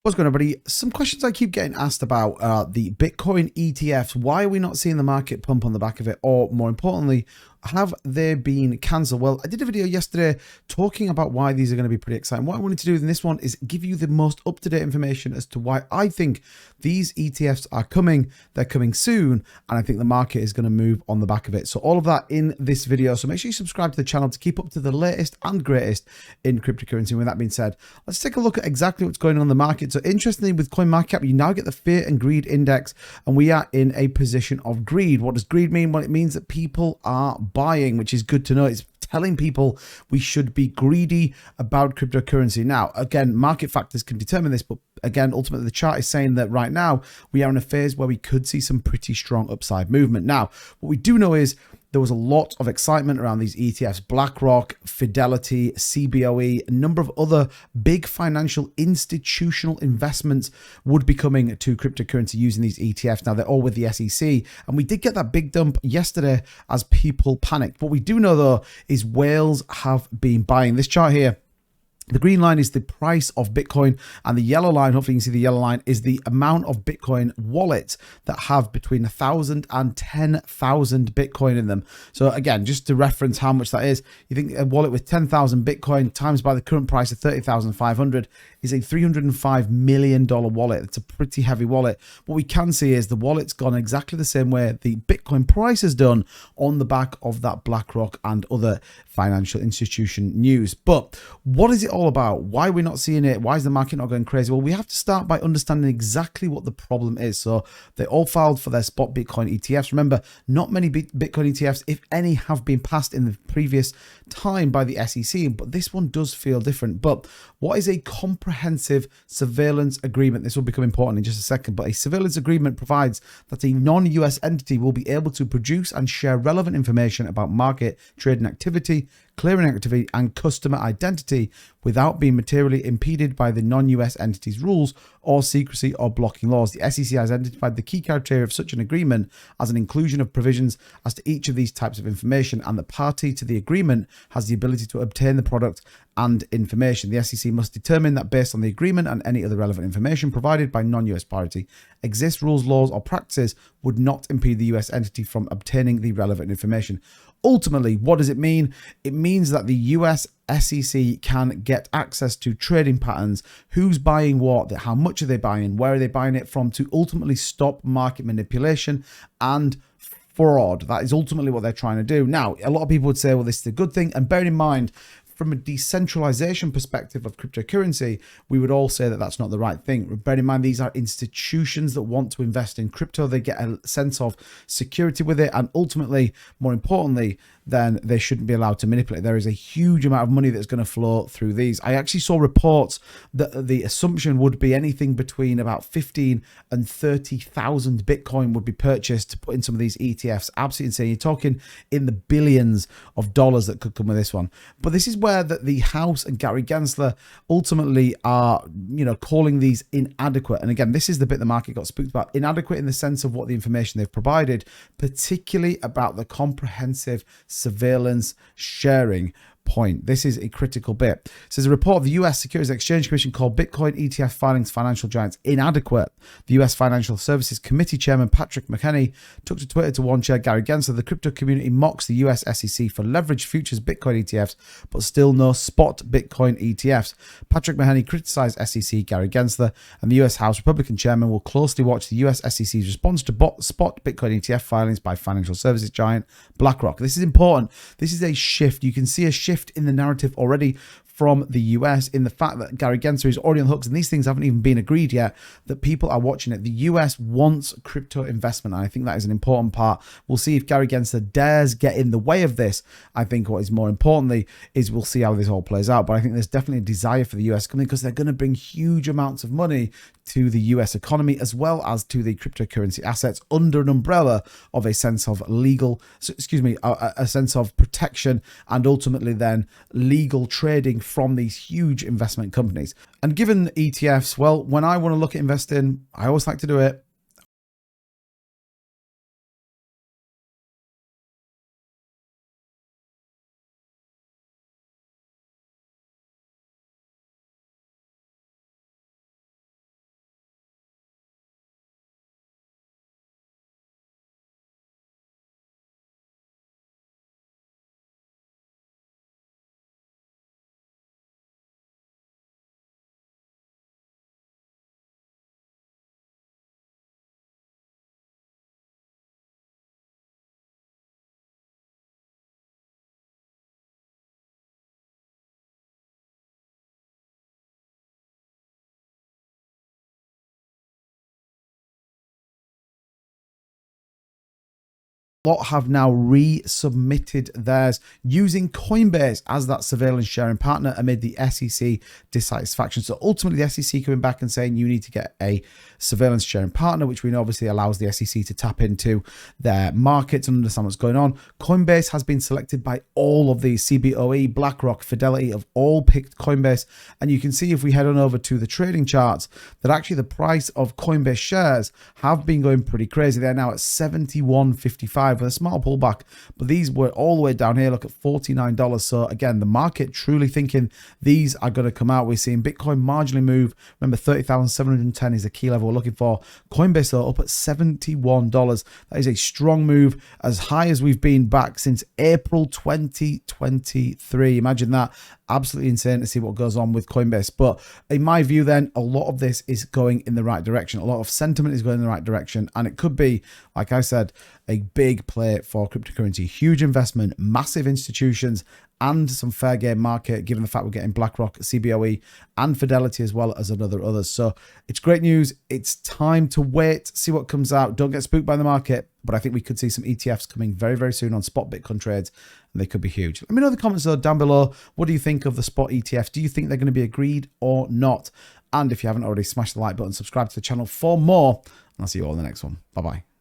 What's going on, everybody? Some questions I keep getting asked about the Bitcoin ETFs. Why are we not seeing the market pump on the back of it? Or more importantly, have they been cancelled? Well, I did a video yesterday talking about why these are going to be pretty exciting. What I wanted to do in this one is give you the most up-to-date information as to why I think these ETFs are coming. They're coming soon, and I think the market is going to move on the back of it. So all of that in this video. So make sure you subscribe to the channel to keep up to the latest and greatest in cryptocurrency. And with that being said, let's take a look at exactly what's going on in the market. So interestingly, with CoinMarketCap, you now get the Fear and Greed Index, and we are in a position of greed. What does greed mean? Well, it means that people are buying, which is good to know. It's telling people we should be greedy about cryptocurrency. Now, again, market factors can determine this, but again, ultimately the chart is saying that right now we are in a phase where we could see some pretty strong upside movement. Now, what we do know is there was a lot of excitement around these ETFs. Blackrock, Fidelity, Cboe, a number of other big financial institutional investments would be coming to cryptocurrency using these ETFs. Now, they're all with the SEC, and we did get that big dump yesterday as people panicked. What we do know, though, is whales have been buying. This chart here, the green line is the price of Bitcoin, and the yellow line, hopefully you can see the yellow line, is the amount of Bitcoin wallets that have between 1,000 and 10,000 Bitcoin in them. So again, just to reference how much that is, you think a wallet with 10,000 Bitcoin times by the current price of 30,500 is a $305 million wallet. It's a pretty heavy wallet. What we can see is the wallet's gone exactly the same way the Bitcoin price has done on the back of that Blackrock and other financial institution news. But what is it all about? Why are we not seeing it? Why is the market not going crazy? Well, we have to start by understanding exactly what the problem is. So they all filed for their spot Bitcoin ETFs. Remember, not many Bitcoin ETFs, if any, have been passed in the previous time by the SEC, but this one does feel different. But what is a comprehensive surveillance agreement? This will become important in just a second, but a surveillance agreement provides that a non-US entity will be able to produce and share relevant information about market trading activity, clearing activity, and customer identity without being materially impeded by the non-US entity's rules or secrecy or blocking laws. The SEC has identified the key criteria of such an agreement as an inclusion of provisions as to each of these types of information, and the party to the agreement has the ability to obtain the product and information. The SEC must determine that based on the agreement and any other relevant information provided by non-US party, exists rules, laws, or practices would not impede the US entity from obtaining the relevant information. Ultimately, what does it mean? It means that the US SEC can get access to trading patterns, who's buying what, how much are they buying, where are they buying it from, to ultimately stop market manipulation and fraud. That is ultimately what they're trying to do. Now, a lot of people would say, well, this is a good thing. And bearing in mind, from a decentralization perspective of cryptocurrency, we would all say that that's not the right thing. Bear in mind, these are institutions that want to invest in crypto. They get a sense of security with it. And ultimately, more importantly, then they shouldn't be allowed to manipulate. There is a huge amount of money that's going to flow through these. I actually saw reports that the assumption would be anything between about 15 and 30,000 Bitcoin would be purchased to put in some of these ETFs. Absolutely insane. You're talking in the billions of dollars that could come with this one. But this is where the House and Gary Gensler ultimately are, calling these inadequate. And again, this is the bit the market got spooked about. Inadequate in the sense of what the information they've provided, particularly about the comprehensive surveillance sharing point. This is a critical bit. It says a report of the US Securities and Exchange Commission called Bitcoin ETF filings financial giants inadequate. The US Financial Services Committee Chairman Patrick McHenry took to Twitter to warn Chair Gary Gensler the crypto community mocks the US SEC for leveraged futures Bitcoin ETFs, but still no spot Bitcoin ETFs. Patrick McHenry criticized SEC Gary Gensler, and the US House Republican Chairman will closely watch the US SEC's response to spot Bitcoin ETF filings by financial services giant BlackRock. This is important. This is a shift. You can see a shift in the narrative already from the US in the fact that Gary Gensler is already on the hooks, and these things haven't even been agreed yet, that people are watching it. The US wants crypto investment, and I think that is an important part. We'll see if Gary Gensler dares get in the way of this. I think what is more importantly is we'll see how this all plays out. But I think there's definitely a desire for the US company because they're going to bring huge amounts of money to the US economy as well as to the cryptocurrency assets under an umbrella of a sense of a sense of protection and ultimately then legal trading from these huge investment companies. And given ETFs, well, when I want to look at investing, I always like to do it lot have now resubmitted theirs using Coinbase as that surveillance sharing partner amid the SEC dissatisfaction. So ultimately, the SEC coming back and saying you need to get a surveillance sharing partner, which we know obviously allows the SEC to tap into their markets and understand what's going on. Coinbase has been selected by all of these. Cboe, Blackrock, Fidelity have all picked Coinbase. And you can see if we head on over to the trading charts that actually the price of Coinbase shares have been going pretty crazy. They're now at $71.55 with a small pullback, but these were all the way down here. Look at $49. So again, the market truly thinking these are going to come out. We're seeing Bitcoin marginally move. Remember, 30,710 is the key level we're looking for. Coinbase though up at $71. That is a strong move, as high as we've been back since April 2023. Imagine that. Absolutely insane to see what goes on with Coinbase. But in my view then, a lot of this is going in the right direction. A lot of sentiment is going in the right direction. And it could be, like I said, a big play for cryptocurrency. Huge investment, massive institutions, and some fair game market, given the fact we're getting Blackrock, Cboe, and Fidelity as well as another others. So it's great news. It's time to wait, see what comes out. Don't get spooked by the market, but I think we could see some ETFs coming very, very soon on spot Bitcoin trades, and they could be huge. Let me know in the comments though down below. What do you think of the spot ETFs? Do you think they're going to be agreed or not? And if you haven't already, smash the like button, subscribe to the channel for more, and I'll see you all in the next one. Bye-bye.